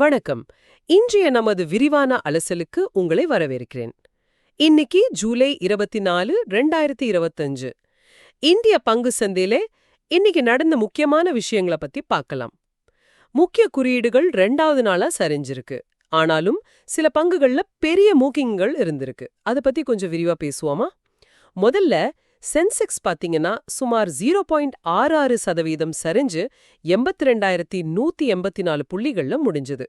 வணக்கம். இன்றைய நமது விரிவான அலசலுக்கு உங்களை வரவேற்கிறேன். இன்னைக்கு ஜூலை 24, 2025. இந்திய பங்கு சந்தையிலே இன்னைக்கு நடந்த முக்கியமான விஷயங்களை பத்தி பார்க்கலாம். முக்கிய குறியீடுகள் 2வது நாளா சரிஞ்சிருக்கு. ஆனாலும் சில பங்குகள்ல பெரிய மூக்கிங்கள் இருந்திருக்கு. அதை பத்தி கொஞ்சம் விரிவா பேசுவோமா? முதல்ல சென்செக்ஸ் பாத்தீங்கன்னா சுமார் 0.66% சரிஞ்சு 82,184 புள்ளிகள்ல முடிஞ்சது.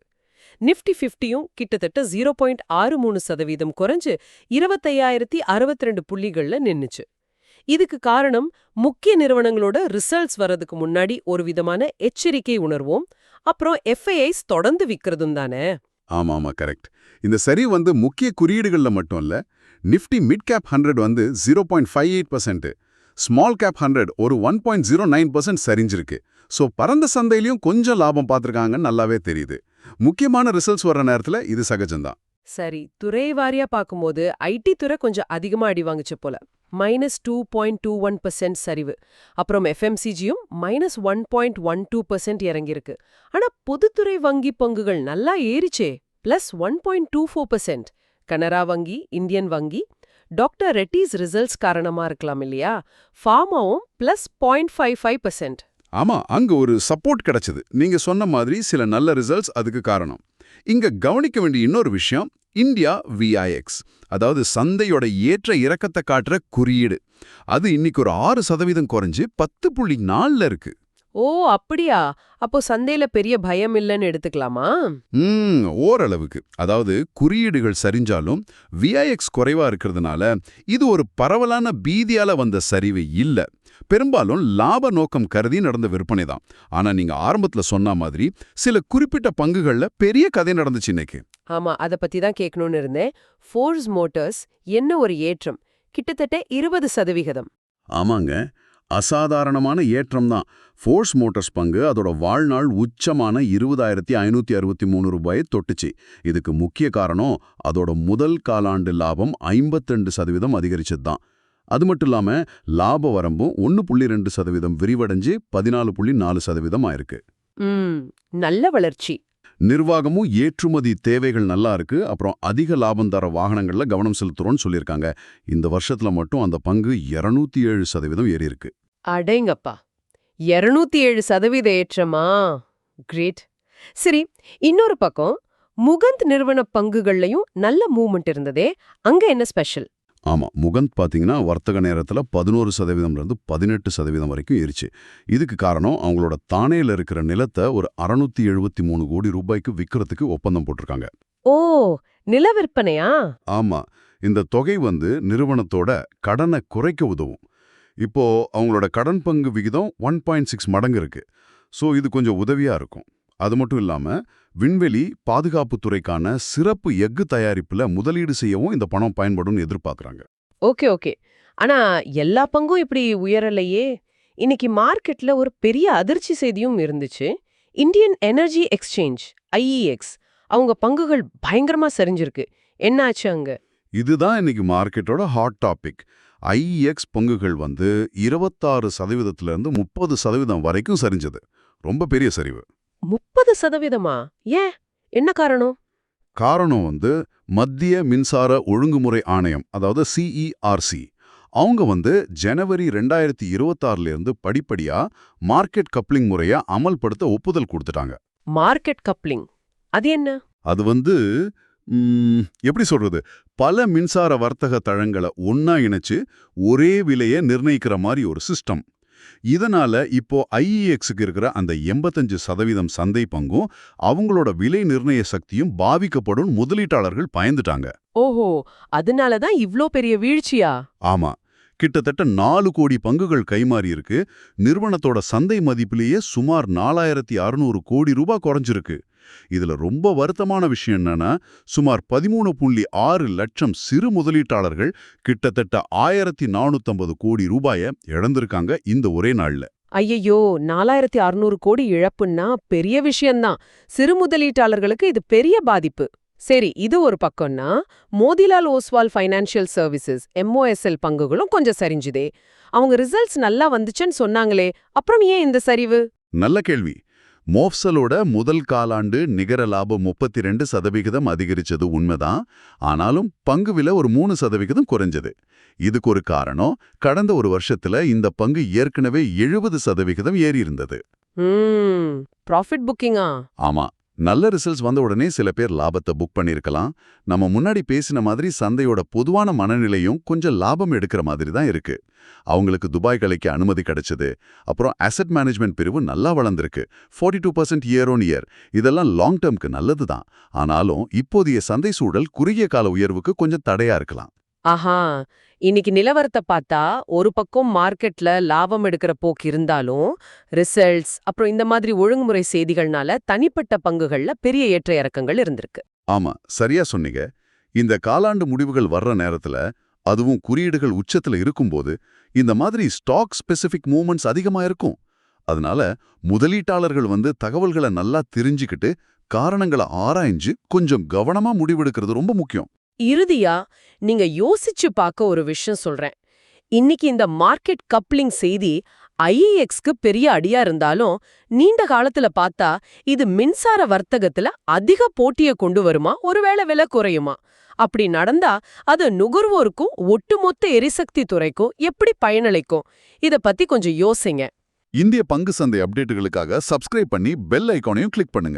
நிஃப்டி 50யும் கிட்டத்தட்ட 0.63% குறைஞ்சு 25,062 புள்ளிகள்ல நின்னுச்சு. இதுக்கு காரணம் முக்கிய நிறுவனங்களோட ரிசல்ட்ஸ் வர்றதுக்கு முன்னாடி ஒரு விதமான எச்சரிக்கை உணர்வோம், அப்புறம் எஃப்ஐஐஸ் தொடர்ந்து விக்கிறதும் தானே. ஆமா கரெக்ட். இந்த சரி முக்கிய குறியீடுகள்ல மட்டும் இல்ல. Nifty mid cap 100 0.58%, small cap 100 ஒரு 1.09% சரிஞ்சிருக்கு. ஸோ பரந்த சந்தையிலையும் கொஞ்சம் லாபம் பார்த்துருக்காங்கன்னு நல்லாவே தெரியுது. முக்கியமான ரிசல்ட்ஸ் வர்ற நேரத்துல இது சகஜம்தான். சரி, துறை வாரியா பார்க்கும்போது ஐடி துறை கொஞ்சம் அதிகமா அடி வாங்குச்சு போல. -2.21% சரிவு. அப்புறம் எஃப்எம்சிஜியும் -1.12% இறங்கியிருக்கு. ஆனா பொதுத்துறை வங்கி பங்குகள் நல்லா ஏறிச்சே, +1.24%. கனரா வங்கி, இந்தியன் வங்கி, டாக்டர் ரெட்டிஸ் ரிசல்ட்ஸ் காரணமா இருக்கலாம் இல்லையா? ஃபார்மாவும் +0.55%. ஆமா, அங்க ஒரு சப்போர்ட் கிடைச்சது. நீங்க சொன்ன மாதிரி சில நல்ல ரிசல்ட்ஸ் அதுக்கு காரணம். இங்க கவனிக்க வேண்டிய இன்னொரு விஷயம், இந்தியா விஐஎக்ஸ், அதாவது சந்தையோட ஏற்ற இறக்கத்தை காட்டுற குறியீடு. அது இன்னைக்கு ஒரு 6% குறைஞ்சு 10.4 இருக்கு. ஓ அப்படியா? அப்போ சந்தையில பெரிய பயம் இல்லைன்னு எடுத்துக்கலாமா? ஓரளவுக்கு. அதாவது குறியீடுகள் சரிஞ்சாலும் விஐஎக்ஸ் குறைவா இருக்கிறதுனால இது ஒரு பரவலான பீதியால வந்த சரிவு இல்ல. பெரும்பாலும் லாப நோக்கம் கருதி நடந்த விற்பனை தான். ஆனா நீங்க ஆரம்பத்துல சொன்ன மாதிரி சில குறிப்பிட்ட பங்குகள்ல பெரிய கதை நடந்துச்சு இன்னைக்கு. ஆமா, அதை பத்தி தான் கேட்கணும்னு இருந்தேன். ஃபோர்ஸ் மோட்டார்ஸ் என்ன ஒரு ஏற்றம், கிட்டத்தட்ட 20%. ஆமாங்க, அசாதாரணமான ஏற்றம் தான். ஃபோர்ஸ் மோட்டார்ஸ் பங்கு அதோட வாழ்நாள் உச்சமான 20,563 ரூபாயை தொட்டுச்சு. இதுக்கு முக்கிய காரணம் அதோட முதல் காலாண்டு லாபம் 52% அதிகரிச்சது தான். அது மட்டும் இல்லாம லாப வரம்பும் 1.2% விரிவடைஞ்சு 14.4% ஆயிருக்கு. நல்ல வளர்ச்சி. நிர்வாகமும் ஏற்றுமதி தேவைகள் நல்லா இருக்கு. அப்புறம் அதிக லாபம் தர வாகனங்கள்ல கவனம் செலுத்துறோம்னு சொல்லியிருக்காங்க. இந்த வருஷத்துல மட்டும் அந்த பங்கு 207% ஏறி இருக்கு. அடேங்கப்பா, 207% ஏற்றமா? கிரேட். சரி, இன்னொரு பக்கம் முகந்த் நிறுவன பங்குகள்லயும் நல்ல மூவ்மெண்ட் இருந்ததே, அங்க என்ன ஸ்பெஷல்? ஆமா, முகந்த் பாத்தீங்கன்னா வர்த்தக நேரத்துல 11%லேருந்து 18% வரைக்கும் ஏறிச்சு. இதுக்கு காரணம் அவங்களோட தானேல இருக்கிற நிலத்தை ஒரு 673 கோடி ரூபாய்க்கு விற்கிறதுக்கு ஒப்பந்தம் போட்டிருக்காங்க. ஓ, நில விற்பனையா? ஆமா, இந்த தொகை நிறுவனத்தோட கடனை குறைக்க உதவும். இப்போ அவங்களோட கடன் பங்கு விகிதம் 1.6 மடங்கு இருக்கு. ஸோ இது கொஞ்சம் உதவியா இருக்கும். அது மட்டும் இல்லாம விண்வெளி பாதுகாப்பு துறைக்கான சிறப்பு எஃகு தயாரிப்புல முதலீடு செய்யவும் இந்த பணம் பயன்படும் எதிர்பார்க்கறாங்க. ஓகே. ஆனா எல்லா பங்கும் இப்படி உயரலையே. இன்னைக்கு மார்க்கெட்ல ஒரு பெரிய அதிர்ச்சி செய்தியும் இருந்துச்சு. இந்தியன் எனர்ஜி எக்ஸ்சேஞ்ச் ஐஇஎக்ஸ் அவங்க பங்குகள் பயங்கரமா சரிஞ்சிருக்கு. என்னாச்சு அங்க? இதுதான் இன்னைக்கு மார்க்கெட்டோட ஹாட் டாபிக். ஐஇஎக்ஸ் பங்குகள் 26%லேருந்து 30% வரைக்கும் சரிஞ்சது. ரொம்ப பெரிய சரிவு. 30%? ஏன், என்ன காரணம்? காரணம் மத்திய மின்சார ஒழுங்குமுறை ஆணையம், அதாவது சிஇஆர்சி. அவங்க ஜனவரி 2026லேருந்து படிப்படியா மார்க்கெட் கப்ளிங் முறையை அமல்படுத்த ஒப்புதல் கொடுத்துட்டாங்க. மார்க்கெட் கப்ளிங் அது என்ன? அது எப்படி சொல்றது, பல மின்சார வர்த்தக தளங்களை ஒன்னா இணைச்சு ஒரே விலையை நிர்ணயிக்கிற மாதிரி ஒரு சிஸ்டம். இதனால இப்போ ஐஇஎக்ஸுக்கு இருக்கிற அந்த 85% சந்தை பங்கும் அவங்களோட விலை நிர்ணய சக்தியும் பாதிக்கப்படும் முதலீட்டாளர்கள் பயந்துட்டாங்க. ஓஹோ, அதனாலதான் இவ்ளோ பெரிய வீழ்ச்சியா? ஆமா, கிட்டத்தட்ட 4 கோடி பங்குகள் கைமாறி இருக்கு. நிறுவனத்தோட சந்தை மதிப்பிலேயே சுமார் 4,600 கோடி ரூபாய் குறைஞ்சிருக்கு. இதுல ரொம்ப வருத்தமான விஷயம் என்னன்னா, சுமார் 13.6 லட்சம் சிறு முதலீட்டாளர்கள் கிட்டத்தட்ட 1,450 கோடி ரூபாயை இழந்திருக்காங்க இந்த ஒரே நாள்ல. ஐயையோ, 4,600 கோடி இழப்புன்னா பெரிய விஷயம்தான். சிறு முதலீட்டாளர்களுக்கு இது பெரிய பாதிப்பு. சரி, இது ஒரு பக்கம்னா, மோதிலால் ஓஸ்வால் ஃபைனான்சியல் சர்வீசஸ் எம்ஓஎஸ்எல் பங்குகளும் கொஞ்சம் சரிஞ்சுதே. அவங்க ரிசல்ட்ஸ் நல்லா வந்துச்சுன்னு சொன்னாங்களே, அப்புறம் ஏன் இந்த சரிவு? நல்ல கேள்வி. மோஃப்சலோட முதல் காலாண்டு நிகர லாபம் 32% அதிகரிச்சது உண்மைதான். ஆனாலும் பங்கு விலை ஒரு 3% குறைஞ்சது. இதுக்கு ஒரு காரணம், கடந்த ஒரு வருஷத்துல இந்த பங்கு ஏற்கனவே 70% ஏறி இருந்தது. ப்ராஃபிட் புக்கிங்கா? ஆமா, நல்ல ரிசல்ட்ஸ் வந்த உடனே சில பேர் லாபத்தை புக் பண்ணியிருக்கலாம். நம்ம முன்னாடி பேசின மாதிரி சந்தையோட பொதுவான மனநிலையும் கொஞ்சம் லாபம் எடுக்கிற மாதிரி தான் இருக்கு. அவங்களுக்கு துபாய் கலைக்கு அனுமதி கிடைச்சது. அப்புறம் அசெட் மேனேஜ்மெண்ட் பிரிவு நல்லா வளர்ந்திருக்கு. 42% இயர் ஆன் இயர். இதெல்லாம் லாங் டேர்ம்க்கு நல்லது தான். ஆனாலும் இப்போதைய சந்தை சூழல் குறுகிய கால உயர்வுக்கு கொஞ்சம் தடையா இருக்கலாம். ஆஹா, இன்னைக்கு நிலவரத்தை பார்த்தா ஒரு பக்கம் மார்க்கெட்ல லாபம் எடுக்கிற போக்கு இருந்தாலும் ரிசல்ட்ஸ் அப்புறம் இந்த மாதிரி ஒழுங்குமுறை செய்திகள்னால தனிப்பட்ட பங்குகள்ல பெரிய ஏற்ற இறக்கங்கள் இருந்திருக்கு. ஆமா, சரியா சொன்னீங்க. இந்த காலாண்டு முடிவுகள் வர்ற நேரத்துல, அதுவும் குறியீடுகள் உச்சத்துல இருக்கும்போது இந்த மாதிரி ஸ்டாக் ஸ்பெசிபிக் மூவ்மெண்ட்ஸ் அதிகமா இருக்கும். அதனால முதலீட்டாளர்கள் தகவல்களை நல்லா தெரிஞ்சுக்கிட்டு காரணங்களை ஆராய்ஞ்சு கொஞ்சம் கவனமா முடிவெடுக்கிறது ரொம்ப முக்கியம். இறுதியா நீங்க யோசிச்சு பார்க்க ஒரு விஷயம் சொல்றேன். இன்னைக்கு இந்த மார்க்கெட் கப்ளிங் செய்தி ஐஇஎக்ஸ்க்கு பெரிய அடியா இருந்தாலும் நீண்ட காலத்துல பார்த்தா இது மின்சார வர்த்தகத்துல அதிக போட்டியை கொண்டு வருமா, ஒருவேளை விலை குறையுமா? அப்படி நடந்தா அது நுகர்வோருக்கும் ஒட்டுமொத்த எரிசக்தி துறைக்கும் எப்படி பயனளிக்கும்? இத பத்தி கொஞ்சம் யோசிங்க. இந்திய பங்கு சந்தை அப்டேட்டுகளுக்காக சப்ஸ்கிரைப் பண்ணி பெல் ஐகானையும் கிளிக் பண்ணுங்க.